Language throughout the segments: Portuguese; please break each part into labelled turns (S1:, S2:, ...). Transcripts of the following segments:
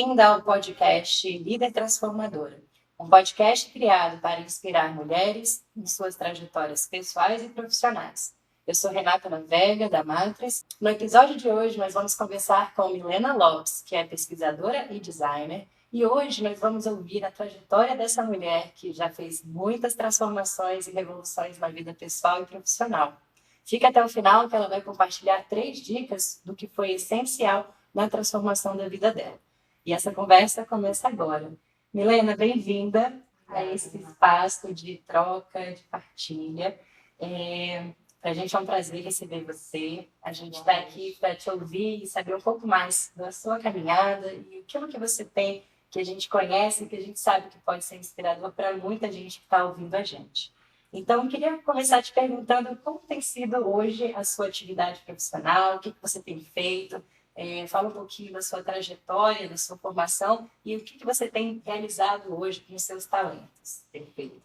S1: Bem-vinda ao podcast Líder Transformadora, um podcast criado para inspirar mulheres em suas trajetórias pessoais e profissionais. Eu sou Renata Navega, da Matrix. No episódio de hoje, nós vamos conversar com Milena Lopes, que é pesquisadora e designer, e hoje nós vamos ouvir a trajetória dessa mulher que já fez muitas transformações e revoluções na vida pessoal e profissional. Fica até o final que ela vai compartilhar 3 dicas do que foi essencial na transformação da vida dela. E essa conversa começa agora. Milena, bem-vinda a esse espaço de troca, de partilha. Para a gente é um prazer receber você. A gente está aqui para te ouvir e saber um pouco mais da sua caminhada e aquilo que você tem, que a gente conhece, que a gente sabe que pode ser inspirador para muita gente que está ouvindo a gente. Então, eu queria começar te perguntando como tem sido hoje a sua atividade profissional, o que você tem feito. Fala um pouquinho da sua trajetória, da sua formação e o que você tem realizado hoje com os seus talentos.
S2: Perfeito.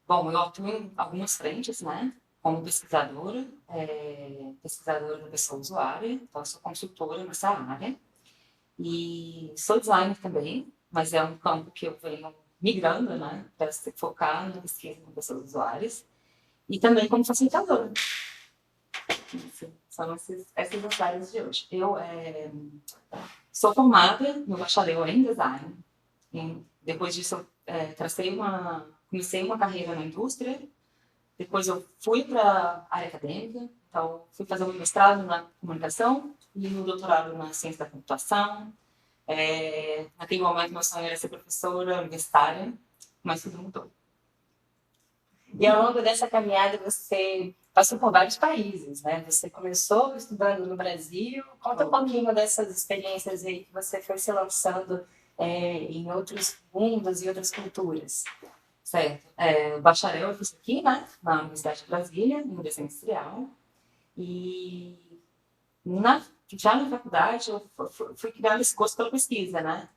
S2: Bom, eu atuo em algumas frentes, né? Como pesquisadora da pessoa usuária, então eu sou consultora nessa área. E sou designer também, mas é um campo que eu venho migrando, né? Para se focar na pesquisa com pessoas usuárias. E também como facilitadora. São essas as áreas de hoje. Eu sou formada no bacharel em design. Depois disso, eu comecei uma carreira na indústria. Depois eu fui para a área acadêmica. Então, fui fazer um mestrado na comunicação e um doutorado na ciência da computação. Naquele momento, meu sonho era ser professora universitária, mas tudo mudou.
S1: E ao longo dessa caminhada você passou por vários países, né? Você começou estudando no Brasil. Conta um pouquinho dessas experiências aí que você foi se lançando em outros mundos e outras culturas.
S2: Certo. O bacharel eu fiz aqui, né? Na Universidade de Brasília, em desenho industrial. E já na faculdade eu fui criando esse gosto pela pesquisa, né?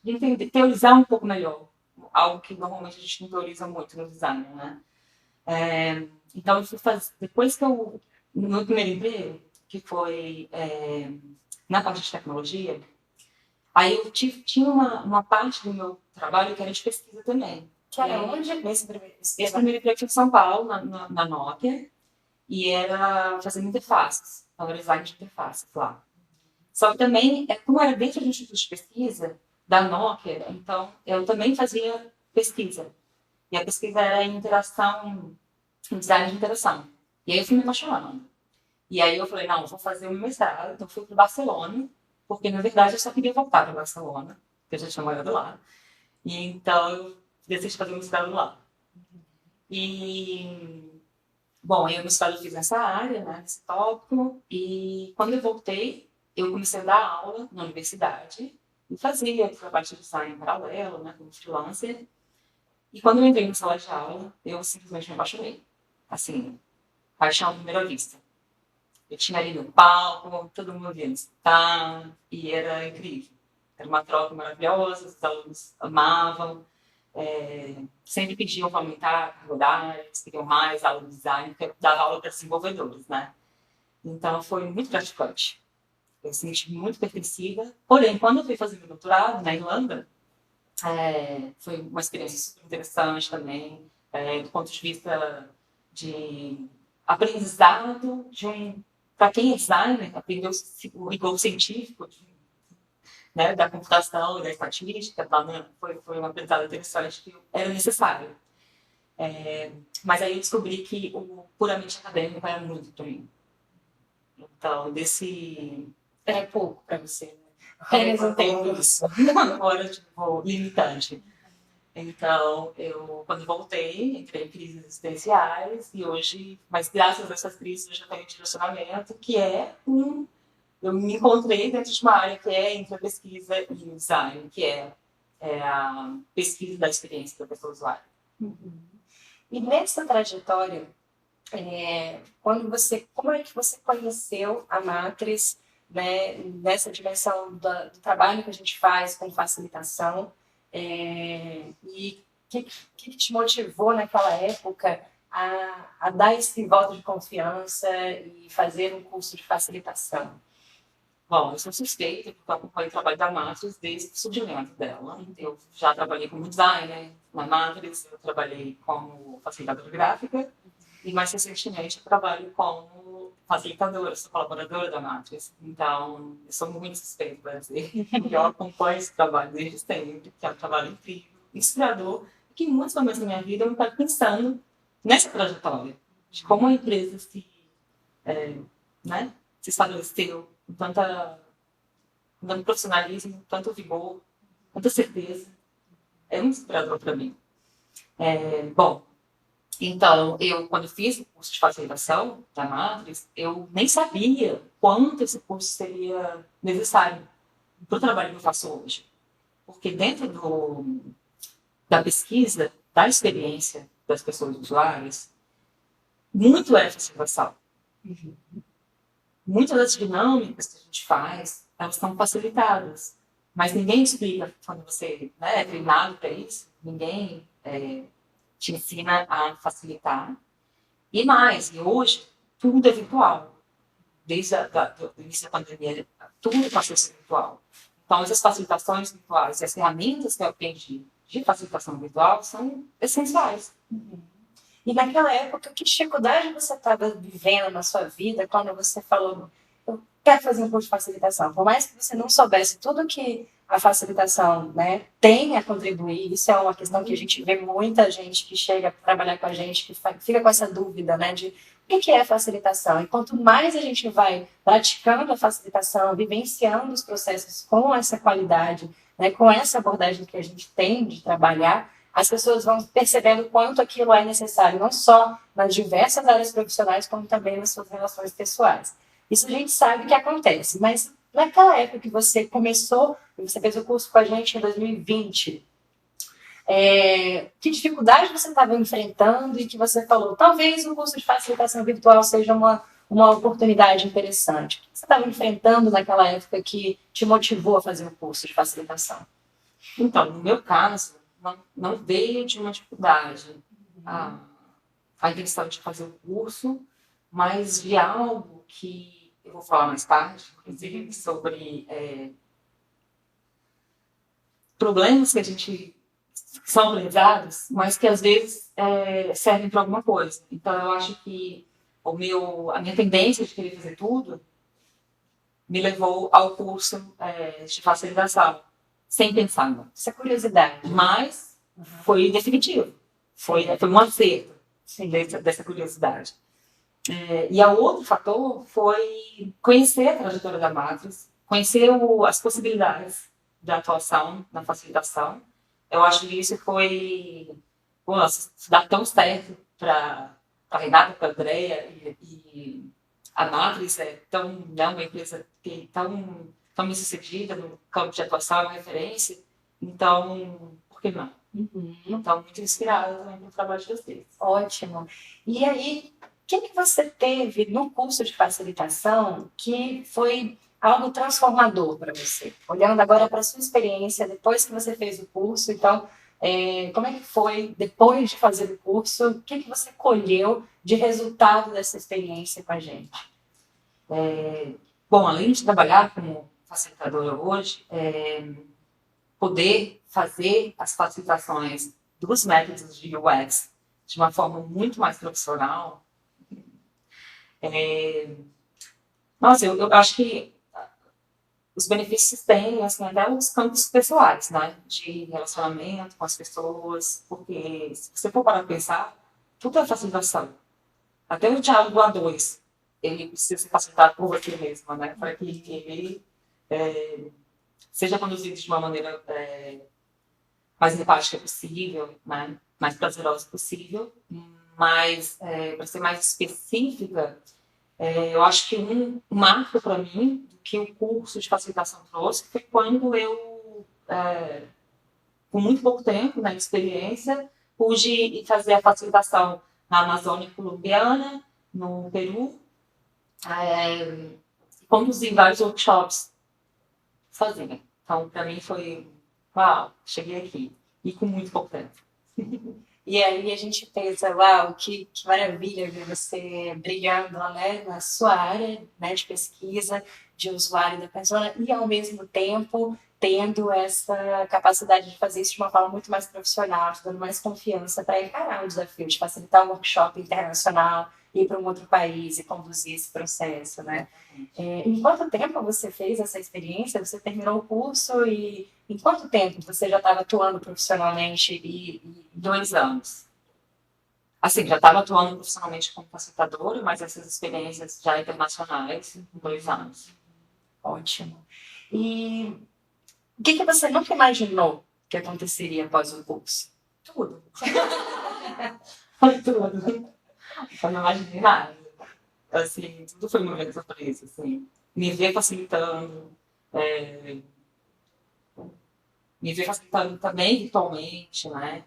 S2: De teorizar um pouco melhor. Algo que normalmente a gente não teoriza muito no design, né? Então, eu fui fazer, depois que no meu primeiro emprego, que foi na parte de tecnologia, aí eu tinha uma parte do meu trabalho que era de pesquisa também.
S1: Que era onde?
S2: Esse primeiro emprego foi em São Paulo, na Nokia, e era fazendo interfaces, então era design de interfaces lá. Só que também, como era dentro de um instituto de pesquisa, da Nokia, então eu também fazia pesquisa. E a pesquisa era em interação, em design de interação. E aí eu fui me apaixonando. E aí eu falei, não, eu vou fazer o meu mestrado. Então eu fui para Barcelona, porque na verdade eu só queria voltar para Barcelona, porque eu já tinha morado lá. E então eu decidi fazer o mestrado lá. E, bom, aí o mestrado eu fiz nessa área, né, nesse tópico. E quando eu voltei, eu comecei a dar aula na universidade e fazia trabalho de design em paralelo, né, como freelancer. E quando eu entrei na sala de aula, eu simplesmente me apaixonei. Assim, paixão à primeira vista. Eu tinha ali no palco, todo mundo ia me escutar, e era incrível. Era uma troca maravilhosa, os alunos amavam, sempre pediam para aumentar a carga horária, eles queriam mais aula de design, porque eu dava aula para desenvolvedores, né? Então foi muito gratificante. Eu me senti muito pertencida. Porém, quando eu fui fazer meu doutorado na Irlanda, foi uma experiência super interessante também, do ponto de vista de aprendizado para quem é designer, aprender o rigor científico, né, da computação e da estatística, foi um aprendizado interessante que era necessário. Mas aí eu descobri que o puramente acadêmico era muito para mim. Então,
S1: Era pouco para você, né?
S2: Eu tenho isso, agora, limitante. Então, eu, quando voltei, entrei em crises existenciais e hoje, mas graças a essas crises, eu já tenho um direcionamento que eu me encontrei dentro de uma área que é entre a pesquisa e o design, que é a pesquisa da experiência da pessoa usuária.
S1: Uhum. E nessa trajetória, como é que você conheceu a Matrix, né, nessa dimensão do trabalho que a gente faz com facilitação, e o que te motivou naquela época a dar esse voto de confiança e fazer um curso de facilitação?
S2: Bom, eu sou suspeita porque eu acompanho o trabalho da Matrix desde o surgimento dela. Eu já trabalhei como designer na Matrix, eu trabalhei como facilitadora gráfica e mais recentemente eu trabalho como facilitadora, sou colaboradora da Matrix. Então, eu sou muito suspeita para dizer que eu acompanho esse trabalho desde sempre, que é um trabalho incrível, inspirador, e que em muitos momentos da minha vida eu estava pensando nessa trajetória, de como a empresa né, se estabeleceu com tanto profissionalismo, tanto vigor, tanta certeza. É muito inspirador para mim. Bom, então, quando fiz o curso de facilitação da Matrix, eu nem sabia quanto esse curso seria necessário para o trabalho que eu faço hoje. Porque dentro da pesquisa, da experiência das pessoas usuárias, muito é facilitação. Muitas das dinâmicas que a gente faz, elas estão facilitadas. Mas ninguém explica quando você é treinado para isso, ninguém te ensina a facilitar. E mais, e hoje, tudo é virtual. Desde o início da pandemia, tudo passou a ser virtual. Então, essas facilitações virtuais e as ferramentas que eu aprendi de facilitação virtual são essenciais.
S1: E naquela época, que dificuldade você estava vivendo na sua vida quando você falou, eu quero fazer um curso de facilitação? Por mais que você não soubesse tudo que a facilitação, né, tem a contribuir, isso é uma questão que a gente vê muita gente que chega a trabalhar com a gente, que fica com essa dúvida, né, de o que é facilitação. E quanto mais a gente vai praticando a facilitação, vivenciando os processos com essa qualidade, né, com essa abordagem que a gente tem de trabalhar, as pessoas vão percebendo o quanto aquilo é necessário, não só nas diversas áreas profissionais, como também nas suas relações pessoais. Isso a gente sabe que acontece, mas naquela época que você começou, você fez o curso com a gente em 2020, que dificuldade você estava enfrentando e que você falou, talvez o curso de facilitação virtual seja uma oportunidade interessante. O que você estava enfrentando naquela época que te motivou a fazer o curso de facilitação?
S2: Então, no meu caso, não veio de uma dificuldade a intenção de fazer o curso, mas de algo que eu vou falar mais tarde, inclusive sobre problemas que são aprendizados, mas que às vezes servem para alguma coisa. Então, eu acho que a minha tendência de querer fazer tudo me levou ao curso de facilitação, sem pensar muito.
S1: Essa curiosidade.
S2: Mas foi definitivo. Foi um acerto dessa curiosidade. E o outro fator foi conhecer a trajetória da Matrix, conhecer as possibilidades da atuação na facilitação. Eu acho que isso foi... Nossa, dá tão certo para a Renata, para a Andrea, e a Matrix é uma empresa que é tão bem sucedida no campo de atuação, é uma referência. Então, por que não? Então, muito inspirada também no trabalho de vocês.
S1: Ótimo. E aí, o que você teve no curso de facilitação que foi algo transformador para você? Olhando agora para a sua experiência, depois que você fez o curso, então, como é que foi, depois de fazer o curso, o que você colheu de resultado dessa experiência com a gente?
S2: Bom, além de trabalhar como facilitadora hoje, poder fazer as facilitações dos métodos de UX de uma forma muito mais profissional. Nossa, eu acho que os benefícios têm, assim, até os campos pessoais, né? De relacionamento com as pessoas, porque se você for parar para pensar, tudo é facilitação. Até o diálogo a dois, ele precisa ser facilitado por você mesma, né? Para que ele seja conduzido de uma maneira mais empática possível, né? Mais prazerosa possível. Mas, para ser mais específica, eu acho que um marco para mim que o curso de facilitação trouxe foi quando eu, com muito pouco tempo, na experiência, pude fazer a facilitação na Amazônia colombiana, no Peru, conduzir vários workshops sozinha. Então, para mim foi, uau, cheguei aqui. E com muito pouco tempo.
S1: E aí a gente pensa, uau, que maravilha ver você brilhando, né, na sua área, né, de pesquisa, de usuário da persona, e ao mesmo tempo tendo essa capacidade de fazer isso de uma forma muito mais profissional, te dando mais confiança para encarar o desafio de facilitar um workshop internacional, ir para um outro país e conduzir esse processo, né? Em quanto tempo você fez essa experiência? Você terminou o curso e em quanto tempo você já estava atuando profissionalmente?
S2: 2 anos. Assim, já estava atuando profissionalmente como facilitadora, mas essas experiências já internacionais, 2 anos.
S1: Ótimo. E o que você nunca imaginou que aconteceria após o curso?
S2: Tudo. Foi tudo. Eu não imaginei nada. Assim, tudo foi uma grande surpresa, assim. Me ver facilitando, é, me ver facilitando também virtualmente, né?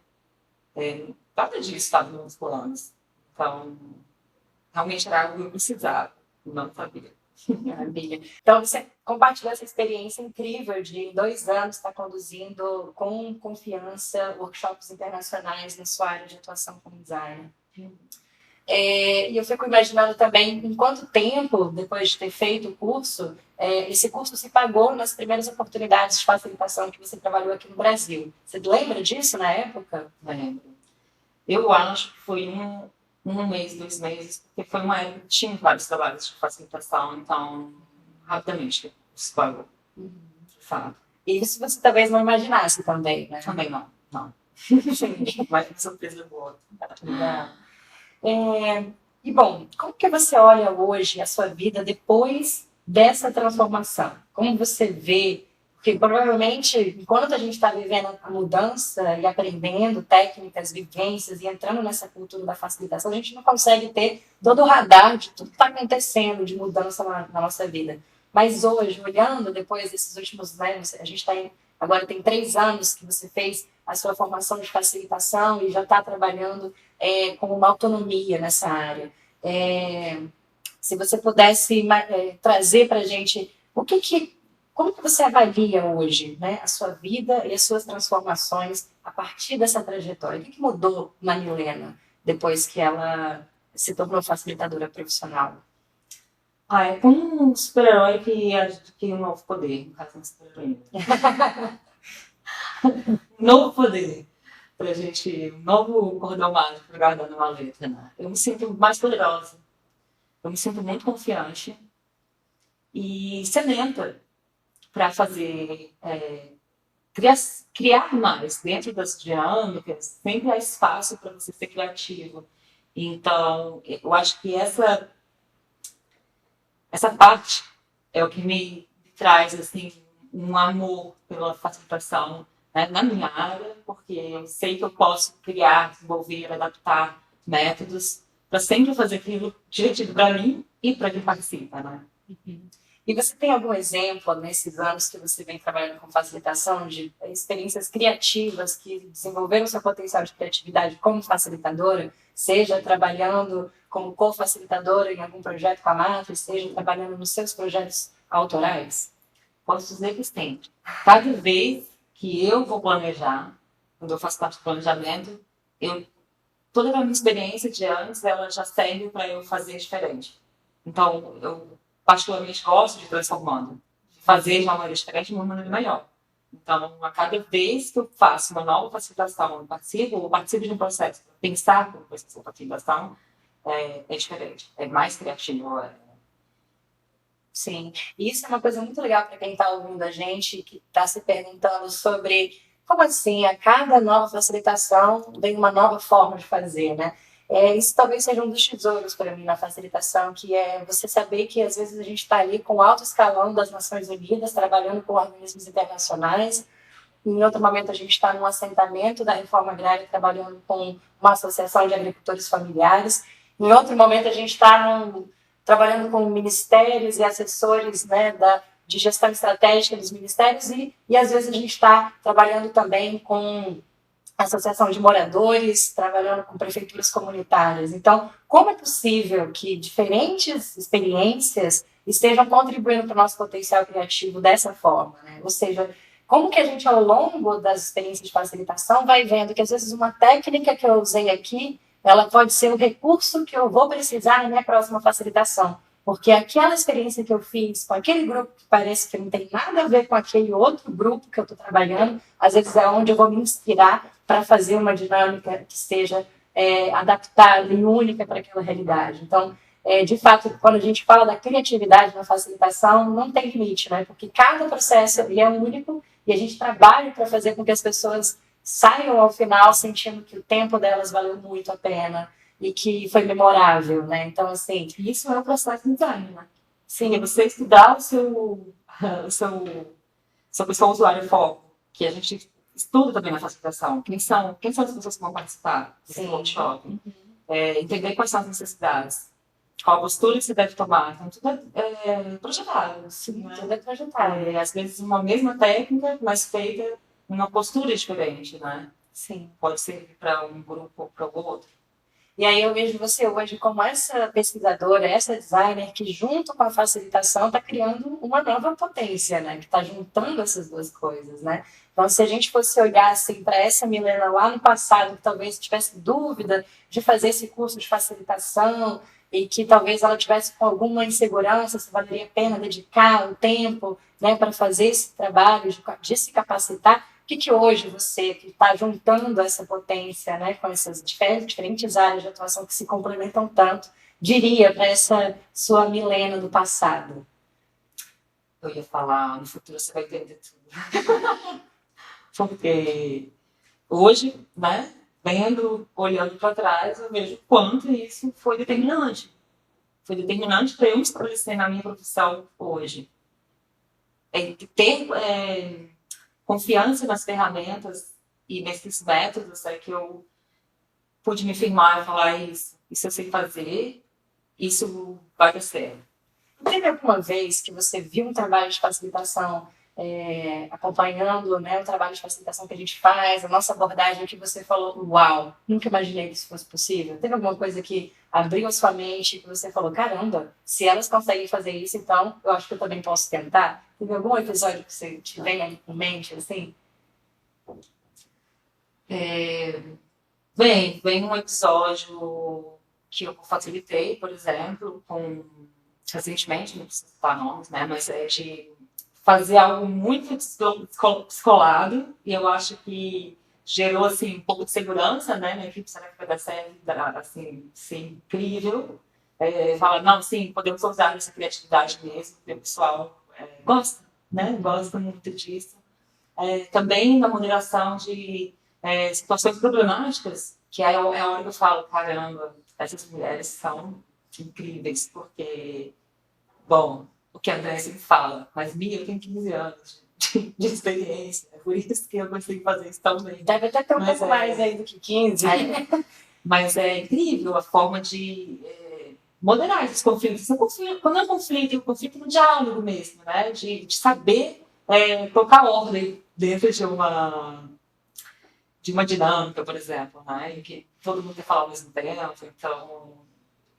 S2: Nada disso estava nos meus planos. Então, realmente era algo que eu precisava, não sabia.
S1: Maravilha. Então, você compartilhou essa experiência incrível de, em 2 anos, estar conduzindo com confiança workshops internacionais na sua área de atuação como designer. E eu fico imaginando também em quanto tempo, depois de ter feito o curso, esse curso se pagou nas primeiras oportunidades de facilitação que você trabalhou aqui no Brasil. Você lembra disso na época?
S2: Lembro. Eu acho que foi um mês, 2 meses, porque foi uma época que tinha vários trabalhos de facilitação, então, rapidamente, se pagou, de fato.
S1: Isso você talvez não imaginasse também, né?
S2: Também não.
S1: Sim.
S2: Mas foi surpresa boa.
S1: Legal. E bom, como que você olha hoje a sua vida depois dessa transformação? Como você vê? Porque provavelmente, enquanto a gente está vivendo a mudança e aprendendo técnicas, vivências e entrando nessa cultura da facilitação, a gente não consegue ter todo o radar de tudo que está acontecendo de mudança na nossa vida. Mas hoje, olhando depois desses últimos anos, a gente está agora tem 3 anos que você fez a sua formação de facilitação e já está trabalhando com uma autonomia nessa área. Se você pudesse trazer para a gente como que você avalia hoje, né, a sua vida e as suas transformações a partir dessa trajetória? O que mudou na Milena depois que ela se tornou facilitadora profissional?
S2: É como um super-herói que adquire um novo poder, no caso, um super-herói. Novo poder. Pra gente, um novo cordão mágico pra guardar numa letra, né? Eu me sinto mais poderosa. Eu me sinto muito confiante e sedenta para fazer, criar mais dentro das dinâmicas. Sempre há espaço para você ser criativo. Então, eu acho que essa parte é o que me traz assim um amor pela facilitação, né, na minha área, porque eu sei que eu posso criar, desenvolver, adaptar métodos para sempre fazer aquilo divertido para mim e para quem participa, né?
S1: E você tem algum exemplo nesses anos que você vem trabalhando com facilitação de experiências criativas que desenvolveram seu potencial de criatividade como facilitadora, seja trabalhando como co-facilitadora em algum projeto com a Matrix, seja trabalhando nos seus projetos autorais?
S2: Posso dizer que sempre. Cada vez que eu vou planejar, quando eu faço parte do planejamento, toda a minha experiência de antes, ela já serve para eu fazer diferente. Então, eu particularmente gosto de transformando, de fazer de uma maneira diferente, de uma maneira melhor. Então, a cada vez que eu faço uma nova facilitação, eu participo de um processo, pensar como vai ser essa facilitação é diferente, é mais criativo.
S1: Sim, e isso é uma coisa muito legal para quem está ouvindo a gente, que está se perguntando sobre como assim, a cada nova facilitação vem uma nova forma de fazer, né? Isso talvez seja um dos tesouros para mim na facilitação, que é você saber que às vezes a gente está ali com o alto escalão das Nações Unidas, trabalhando com organismos internacionais, em outro momento a gente está num assentamento da reforma agrária, trabalhando com uma associação de agricultores familiares, em outro momento a gente está trabalhando com ministérios e assessores, né, de gestão estratégica dos ministérios e às vezes a gente está trabalhando também com associação de moradores, trabalhando com prefeituras comunitárias. Então, como é possível que diferentes experiências estejam contribuindo para o nosso potencial criativo dessa forma, né? Ou seja, como que a gente, ao longo das experiências de facilitação, vai vendo que, às vezes, uma técnica que eu usei aqui, ela pode ser o recurso que eu vou precisar na minha próxima facilitação. Porque aquela experiência que eu fiz com aquele grupo que parece que não tem nada a ver com aquele outro grupo que eu estou trabalhando, às vezes é onde eu vou me inspirar para fazer uma dinâmica que seja adaptada e única para aquela realidade. Então, de fato, quando a gente fala da criatividade na facilitação, não tem limite, né? Porque cada processo é único e a gente trabalha para fazer com que as pessoas saiam ao final sentindo que o tempo delas valeu muito a pena e que foi memorável, né? Então, assim,
S2: isso é o processo de design, né?
S1: sim,
S2: É você estudar seu pessoal usuário foco, que a gente estuda também na facilitação. Quem são as pessoas que vão participar desse workshop? Entender quais são as necessidades, qual a postura que você deve tomar. Então, tudo é projetado.
S1: Sim,
S2: né?
S1: tudo é projetado.
S2: Às vezes, uma mesma técnica, mas feita numa postura diferente, né?
S1: Sim.
S2: Pode servir para um grupo ou para o outro.
S1: E aí eu vejo você hoje como essa pesquisadora, essa designer que, junto com a facilitação, está criando uma nova potência, né? Que está juntando essas duas coisas, né? Então, se a gente fosse olhar assim, para essa Milena lá no passado, que talvez tivesse dúvida de fazer esse curso de facilitação e que talvez ela tivesse com alguma insegurança se valeria a pena dedicar o tempo, né, para fazer esse trabalho de se capacitar, o que hoje você, que está juntando essa potência, né, com essas diferentes áreas de atuação que se complementam tanto, diria para essa sua Milena do passado?
S2: Eu ia falar, no futuro você vai entender tudo. Porque hoje, né, olhando para trás, eu vejo quanto isso foi determinante. Foi determinante para eu me estabelecer na minha profissão hoje. Ter confiança nas ferramentas e nesses métodos que eu pude me firmar e falar isso eu sei fazer, isso vai dar certo.
S1: Teve alguma vez que você viu um trabalho de facilitação acompanhando, né, o trabalho de facilitação que a gente faz, a nossa abordagem, que você falou, uau, nunca imaginei que isso fosse possível? Teve alguma coisa que abriu a sua mente, que você falou, caramba, se elas conseguem fazer isso, então eu acho que eu também posso tentar? Teve algum episódio que você te venha em mente, assim?
S2: Vem um episódio que eu facilitei, por exemplo, recentemente, não preciso citar nomes, né, mas de fazer algo muito descolado, e eu acho que gerou assim, um pouco de segurança, né, na equipe, será que vai dar certo, assim, ser incrível. Fala, não, sim, podemos usar essa criatividade mesmo, porque o pessoal gosta, né, gosta muito disso. Também na moderação de situações problemáticas, que é a hora que eu falo, caramba, essas mulheres são incríveis, porque, bom, o que a André sempre fala, mas Mia, eu tenho 15 anos de experiência, é por isso que eu consigo fazer isso tão bem.
S1: Deve até ter um pouco mais aí do que 15.
S2: Mas é incrível a forma de moderar esses conflitos. Quando é um conflito no diálogo mesmo, né? De saber colocar ordem dentro de uma dinâmica, por exemplo, né? Em que todo mundo quer falar ao mesmo tempo. Então,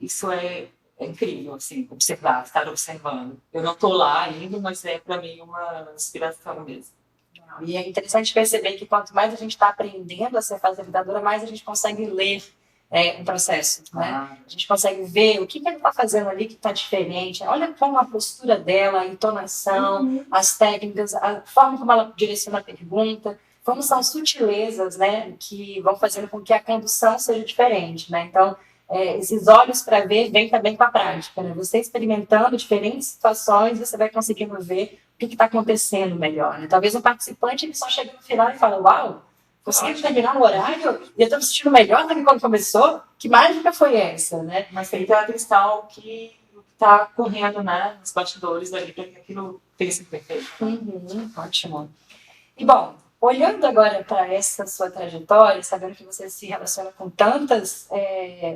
S2: isso é incrível, assim, observar, estar observando. Eu não estou lá ainda, mas é para mim uma inspiração mesmo.
S1: E é interessante perceber que quanto mais a gente está aprendendo a ser facilitadora, mais a gente consegue ler um processo, né? A gente consegue ver o que ela está fazendo ali que está diferente. Olha como a postura dela, a entonação, as técnicas, a forma como ela direciona a pergunta, como são sutilezas, né, que vão fazendo com que a condução seja diferente, né? Então, esses olhos para ver vêm também com a prática, né? Você experimentando diferentes situações, você vai conseguindo ver o que está acontecendo melhor, né? Talvez um participante ele só chega no final e fala, uau, consegui terminar no horário e eu estou me sentindo melhor do que quando começou. Que mágica foi essa, né?
S2: Mas tem que ter atenção ao que está correndo, né, nos bastidores ali para que aquilo tenha sido perfeito.
S1: Ótimo. E bom, olhando agora para essa sua trajetória, sabendo que você se relaciona com tantas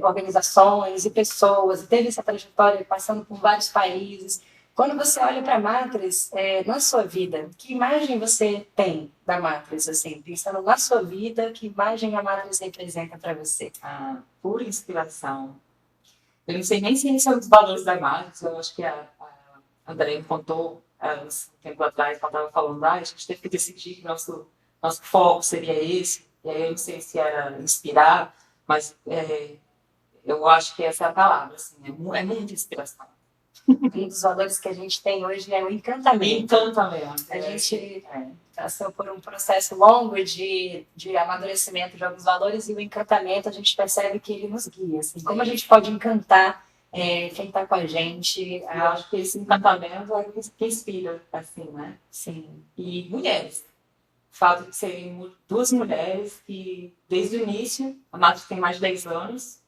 S1: organizações e pessoas, e teve essa trajetória passando por vários países, quando você olha para a Matrix, na sua vida, que imagem você tem da Matrix, assim, pensando na sua vida, que imagem a Matrix representa para você?
S2: Pura inspiração. Eu não sei nem se esse é um dos valores da Matrix, eu acho que a Andrea contou um tempo atrás, ela estava falando, a gente teve que decidir que nosso foco seria esse. E aí eu não sei se era inspirar, mas eu acho que essa é a palavra, assim, é muita inspiração.
S1: Um dos valores que a gente tem hoje é o encantamento.
S2: Encantamento.
S1: A gente passou por um processo longo de amadurecimento de alguns valores e o encantamento a gente percebe que ele nos guia. Assim, como a gente pode encantar quem está com a gente?
S2: Eu acho que esse encantamento é o que inspira, assim, né?
S1: Sim.
S2: E mulheres. O fato de serem duas mulheres que, desde o início, a Matos tem mais de 10 anos,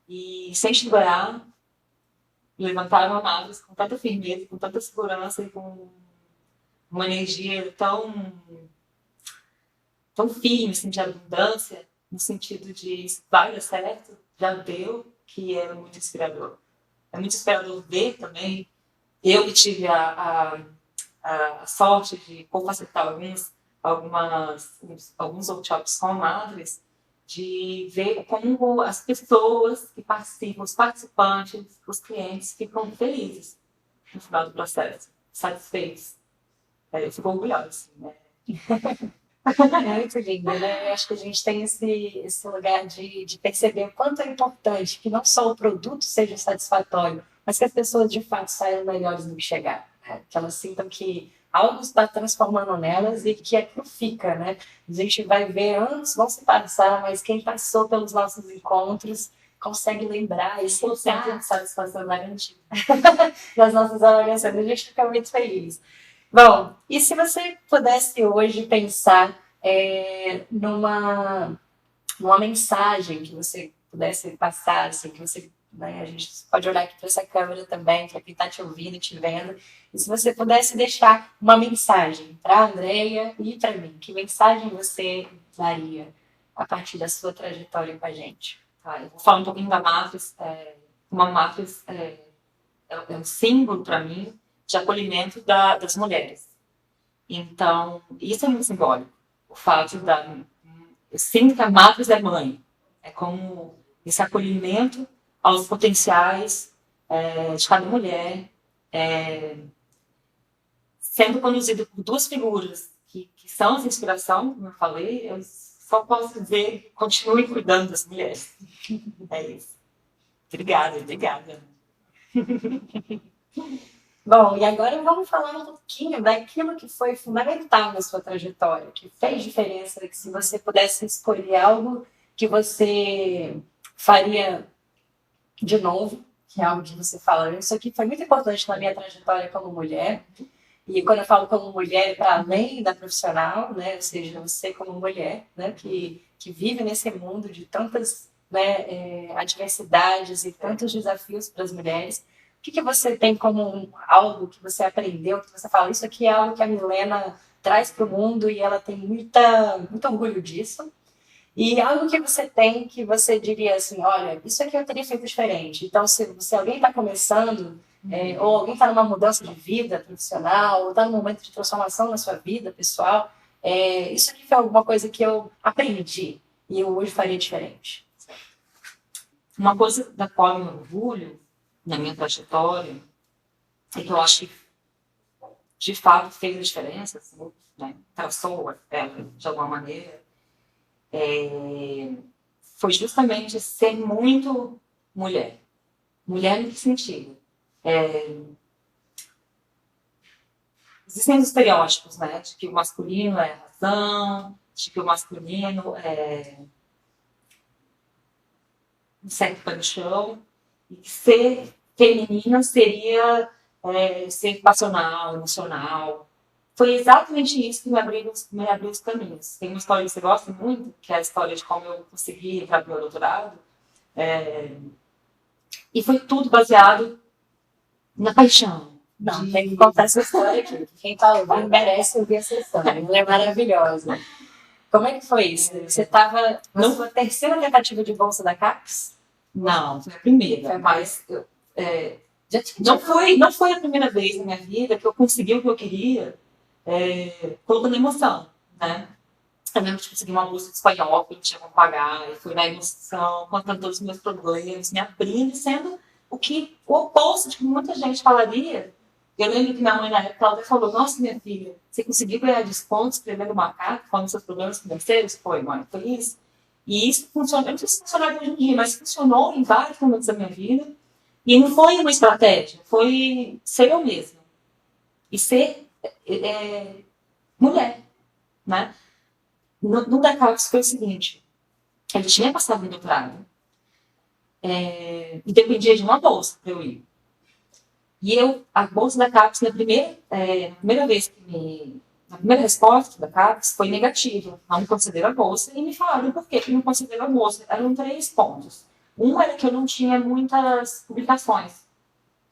S2: e sem chorar, levantaram a Matos com tanta firmeza, com tanta segurança e com uma energia tão firme, assim, de abundância, no sentido de isso vai dar certo, já deu, que é muito inspirador. É muito inspirador ver também. Eu que tive a sorte de co-facilitar alguns workshops com madres, de ver como as pessoas que participam, os participantes, os clientes, ficam felizes no final do processo, satisfeitos. Eu fico orgulhosa, assim, né?
S1: É muito lindo, né? Eu acho que a gente tem esse lugar de perceber o quanto é importante que não só o produto seja satisfatório, mas que as pessoas de fato saiam melhores do que chegaram, né? Que elas sintam que algo está transformando nelas e que aquilo fica, né? A gente vai ver, anos vão se passar, mas quem passou pelos nossos encontros consegue lembrar e
S2: Sempre de satisfação garantida.
S1: das nossas avaliações. A gente fica muito feliz. Bom, e se você pudesse hoje pensar numa mensagem que você pudesse passar, assim, que você, né, a gente pode olhar aqui para essa câmera também, para quem está te ouvindo, te vendo, e se você pudesse deixar uma mensagem para a Andreia e para mim, que mensagem você daria a partir da sua trajetória com a gente?
S2: Eu vou falar um pouquinho da Matrix. Uma Matrix é um símbolo para mim de acolhimento das mulheres. Então, isso é muito simbólico. O fato eu sinto que a Matrix é mãe. É como esse acolhimento aos potenciais de cada mulher, sendo conduzido por duas figuras que são essa inspiração, como eu falei. Eu só posso dizer, continue cuidando das mulheres. É isso. Obrigada.
S1: Bom, e agora vamos falar um pouquinho daquilo que foi fundamental na sua trajetória, que fez diferença, que se você pudesse escolher algo que você faria de novo, que é algo que você fala, isso aqui foi muito importante na minha trajetória como mulher, e quando eu falo como mulher, para além da profissional, né, ou seja, você como mulher, né, que vive nesse mundo de tantas, né, adversidades e tantos desafios para as mulheres, o que você tem como algo que você aprendeu, que você fala, isso aqui é algo que a Milena traz para o mundo e ela tem muito orgulho disso, e algo que você tem que você diria assim, olha, isso aqui eu teria feito diferente. Então, se alguém está começando, ou alguém está numa mudança de vida profissional, ou está num momento de transformação na sua vida pessoal, isso aqui foi alguma coisa que eu aprendi e eu hoje faria diferente.
S2: Uma coisa da qual eu me orgulho na minha trajetória é que eu acho que de fato fez a diferença, assim, né? Traçou ela de alguma maneira, foi justamente ser muito mulher. Mulher em que sentido? Existem os estereótipos, né? De que o masculino é a razão, de que o masculino é um certo pé no chão, e que ser feminina seria ser passional, emocional. Foi exatamente isso que me abriu os caminhos. Tem uma história que você gosta muito, que é a história de como eu consegui entrar no meu doutorado. E foi tudo baseado na paixão.
S1: Não, tem que contar essa história aqui. Quem está ouvindo merece ouvir essa história. Ela é maravilhosa. Como é que foi isso? Você estava na sua terceira tentativa de bolsa da CAPES?
S2: Não, foi a primeira. Mas não foi a primeira vez na minha vida que eu consegui o que eu queria colocando emoção, né? Eu lembro de conseguir uma bolsa de espanhol que eu não tinha como pagar, e fui na emoção, contando todos os meus problemas, me abrindo, sendo o oposto de que muita gente falaria. Eu lembro que minha mãe, na época, ela até falou: nossa, minha filha, você conseguiu ganhar desconto escrevendo uma carta falando dos seus problemas financeiros? Foi, mãe, foi isso. E isso funcionou, eu não sei se funcionou hoje em dia, mas funcionou em vários momentos da minha vida. E não foi uma estratégia, foi ser eu mesma. E ser mulher, né? No Decaps foi o seguinte: ele tinha passado no doutorado e dependia de uma bolsa para eu ir. E a bolsa da CAPES, na primeira vez na primeira resposta da CAPES foi negativa. Não me concederam a bolsa e me falaram por que não concederam a bolsa. Eram 3 pontos. Um era que eu não tinha muitas publicações.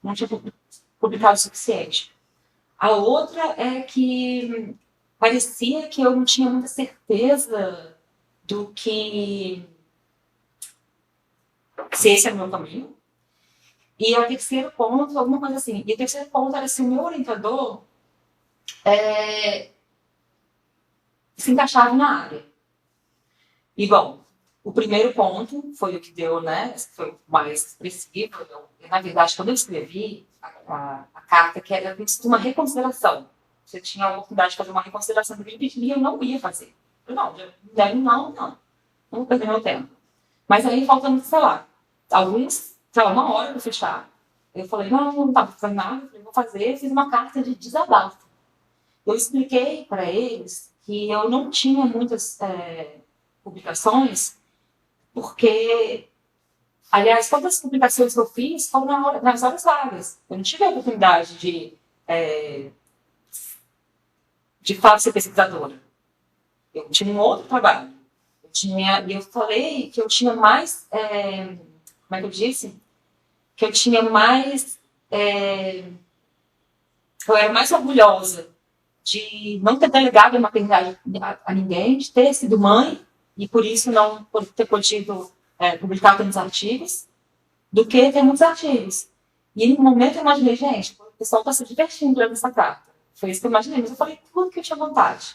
S2: Não tinha publicado o suficiente. A outra é que parecia que eu não tinha muita certeza do que se esse era o meu caminho. E o terceiro ponto, alguma coisa assim. E o terceiro ponto era se o meu orientador se encaixava na área. E, bom, o primeiro ponto foi o que deu, né? Foi o mais expressivo. Na verdade, quando eu escrevi a carta, que era uma reconsideração. Você tinha a oportunidade de fazer uma reconsideração do que ele pedia e eu não ia fazer. Eu não vou perder meu tempo. Mas aí, faltando, sei lá, uma hora para fechar. Eu falei, não estava fazendo nada, falei, vou fazer, fiz uma carta de desabafo. Eu expliquei para eles que eu não tinha muitas publicações, porque, aliás, todas as publicações que eu fiz foram nas horas vagas. Eu não tive a oportunidade de fato ser pesquisadora. Eu tinha um outro trabalho. E eu falei que eu tinha mais, como é que eu disse? Que eu tinha mais, eu era mais orgulhosa de não ter delegado a maternidade a ninguém, de ter sido mãe e por isso não ter podido publicar tantos artigos, do que ter muitos artigos. E no momento eu imaginei, gente, o pessoal está se divertindo lendo essa carta. Foi isso que eu imaginei, mas eu falei tudo que eu tinha vontade.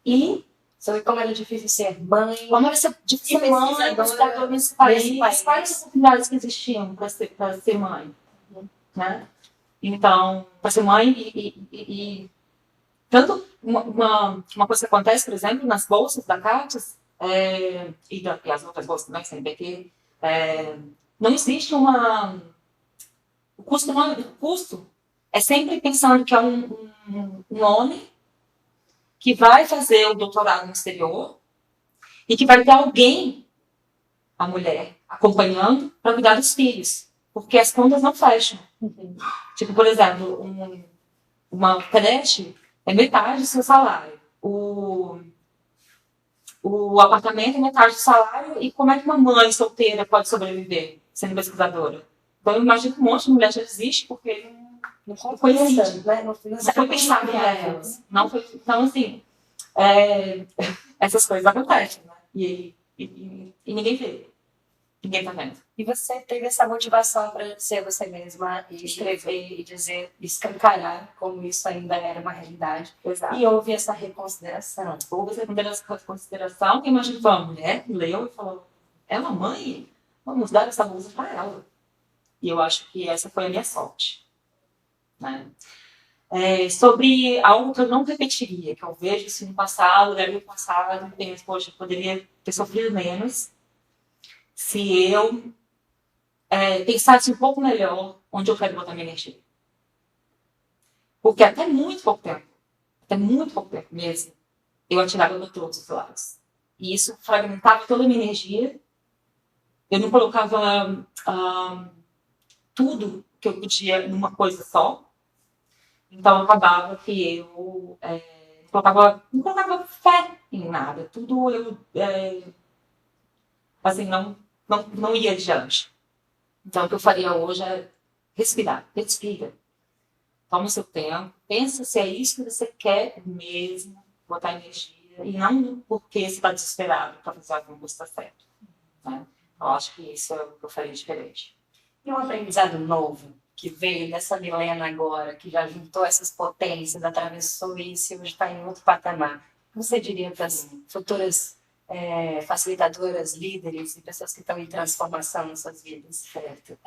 S2: E
S1: sobre como era difícil ser mãe,
S2: como era difícil ser mãe, pesquisadora nesse país, quais as oportunidades que existiam para ser mãe, né? Então, para ser mãe e tanto uma coisa que acontece, por exemplo, nas bolsas da CAPES e as outras bolsas também, CNPq, não existe o custo é sempre pensando que é um homem que vai fazer o doutorado no exterior e que vai ter alguém, a mulher, acompanhando para cuidar dos filhos, porque as contas não fecham. Tipo, por exemplo, uma creche é metade do seu salário. O apartamento é metade do salário. E como é que uma mãe solteira pode sobreviver sendo pesquisadora? Então, eu imagino que um monte de mulher já existe porque não foi pensado, né? Não foi pensado para elas. Então, assim, essas coisas acontecem, né? E ninguém vê. Ninguém tá vendo.
S1: E você teve essa motivação para ser você mesma e escrever e dizer, escancarar como isso ainda era uma realidade.
S2: Exato.
S1: E houve essa reconsideração.
S2: Houve essa reconsideração, que imagina uma mulher que leu e falou: ela, mãe, vamos dar essa bolsa para ela. E eu acho que essa foi a minha sorte. Né? Sobre algo que eu não repetiria, que eu vejo isso no passado, olhar no passado e penso, poxa, eu poderia ter sofrido menos se eu pensasse um pouco melhor onde eu quero botar minha energia. Porque até muito pouco tempo mesmo, eu atirava para todos os lados. E isso fragmentava toda a minha energia. Eu não colocava tudo que eu podia numa coisa só. Então, acabava que eu não colocava fé em nada. Tudo eu, assim, não ia adiante. Então, o que eu faria hoje é respirar. Respira. Toma o seu tempo. Pensa se é isso que você quer mesmo, botar energia. E não porque você está desesperado para fazer alguma coisa certa. Né? Eu acho que isso é o que eu faria diferente.
S1: E um aprendizado novo que veio dessa Milena agora, que já juntou essas potências, atravessou isso e hoje está em outro patamar. O que você diria para as futuras facilitadoras, líderes e pessoas que estão em transformação nas suas vidas?
S2: Certo.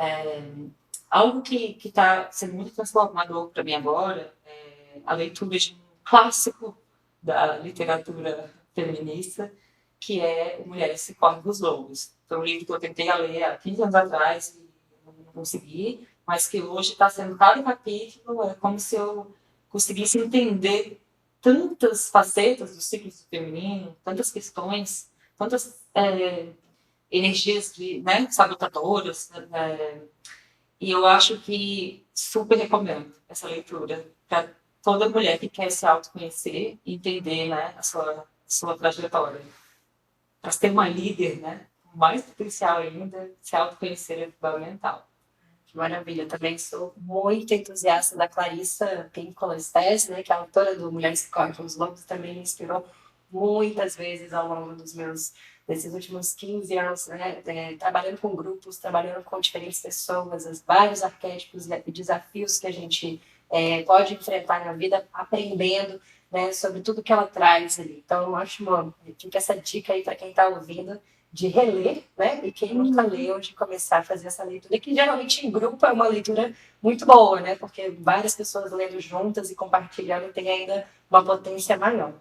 S2: algo que está sendo muito transformador para mim agora é a leitura de um clássico da literatura feminista, que é Mulheres que Correm dos Lobos. Foi um livro que eu tentei ler há 15 anos atrás e não consegui, mas que hoje está sendo cada capítulo, é como se eu conseguisse entender tantas facetas dos ciclos do feminino, tantas questões, tantas energias né, sabotadoras, e eu acho que super recomendo essa leitura para toda mulher que quer se autoconhecer e entender, né, a sua trajetória. Para ser uma líder, né, com mais potencial ainda, se autoconhecer é fundamental.
S1: Que maravilha, eu também sou muito entusiasta da Clarissa Pinkola Estés, né, que é a autora do Mulheres que Correm com os Lobos, também me inspirou muitas vezes ao longo desses últimos 15 anos, né, trabalhando com grupos, trabalhando com diferentes pessoas, os vários arquétipos e desafios que a gente pode enfrentar na vida, aprendendo, né, sobre tudo que ela traz ali. Então, eu acho, fica essa dica aí para quem está ouvindo, de reler, né? E quem nunca leu, de começar a fazer essa leitura, que geralmente em grupo é uma leitura muito boa, né? Porque várias pessoas lendo juntas e compartilhando tem ainda uma potência maior.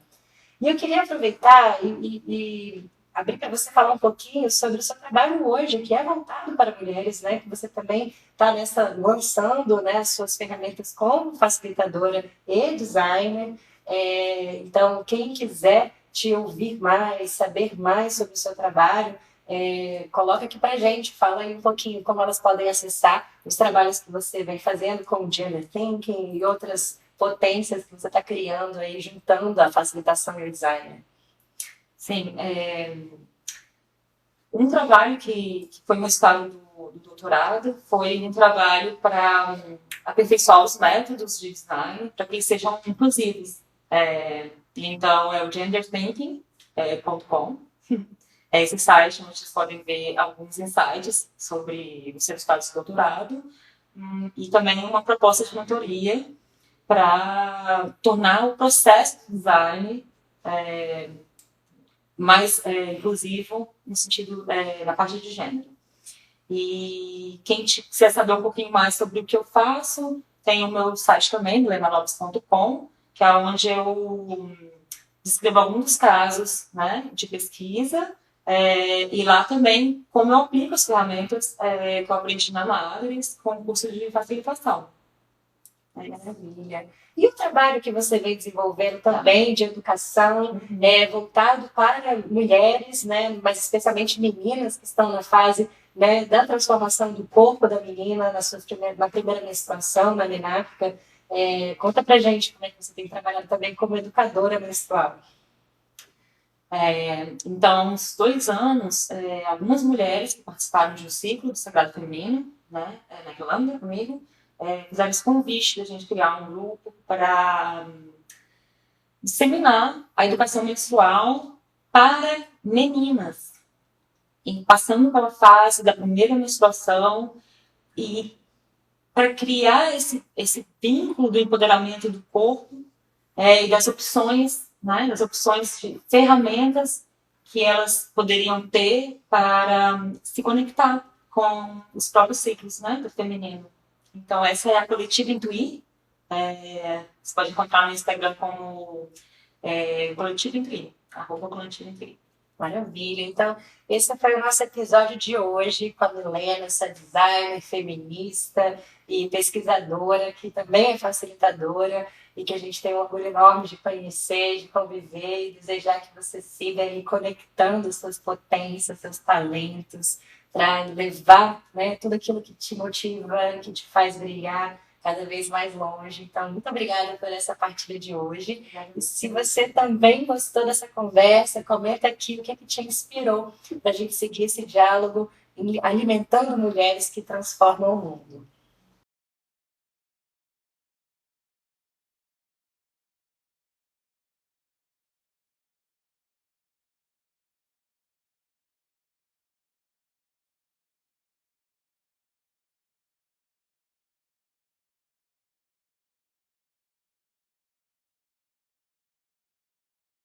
S1: E eu queria aproveitar e abrir para você falar um pouquinho sobre o seu trabalho hoje, que é voltado para mulheres, né? Que você também está lançando, né, as suas ferramentas como facilitadora e designer. Então, quem quiser te ouvir mais, saber mais sobre o seu trabalho, coloca aqui pra gente, fala aí um pouquinho como elas podem acessar os trabalhos que você vem fazendo com o Gender Thinking e outras potências que você está criando aí, juntando a facilitação e o design.
S2: Sim, um trabalho que foi no estado do doutorado foi um trabalho para aperfeiçoar os métodos de design para que eles sejam inclusivos. Então, é o genderthinking.com. É esse site onde vocês podem ver alguns insights sobre os seus estados de doutorado e também uma proposta de mentoria para tornar o processo de design mais inclusivo no sentido na parte de gênero. E quem quiser saber um pouquinho mais sobre o que eu faço, tem o meu site também, lenalopes.com, que é onde eu descrevo alguns casos, né, de pesquisa, e lá também como eu aplico as ferramentas que eu aprendi na Madres com o curso de facilitação.
S1: Maravilha. E o trabalho que você vem desenvolvendo também de educação, voltado para mulheres, né, mas especialmente meninas que estão na fase, né, da transformação do corpo da menina na primeira menstruação, na menarca. Conta pra gente como é que você tem trabalhado também como educadora menstrual.
S2: Então, há uns 2 anos, algumas mulheres que participaram de um ciclo do Sagrado Feminino, né, na Irlanda, comigo, fizeram esse convite da gente criar um grupo para disseminar a educação menstrual para meninas, e passando pela fase da primeira menstruação e para criar esse vínculo do empoderamento do corpo e das opções, né, das opções de ferramentas que elas poderiam ter para se conectar com os próprios ciclos, né, do feminino. Então, essa é a Coletiva Intuir. Você pode encontrar no Instagram como Coletiva Intuir, @Coletiva Intuir.
S1: Maravilha. Então, esse foi o nosso episódio de hoje com a Milena, essa designer feminista e pesquisadora, que também é facilitadora e que a gente tem um orgulho enorme de conhecer, de conviver e desejar que você siga aí conectando suas potências, seus talentos, para levar, né, tudo aquilo que te motiva, que te faz brilhar cada vez mais longe. Então, muito obrigada por essa partilha de hoje. E se você também gostou dessa conversa, comenta aqui o que é que te inspirou para a gente seguir esse diálogo alimentando mulheres que transformam o mundo.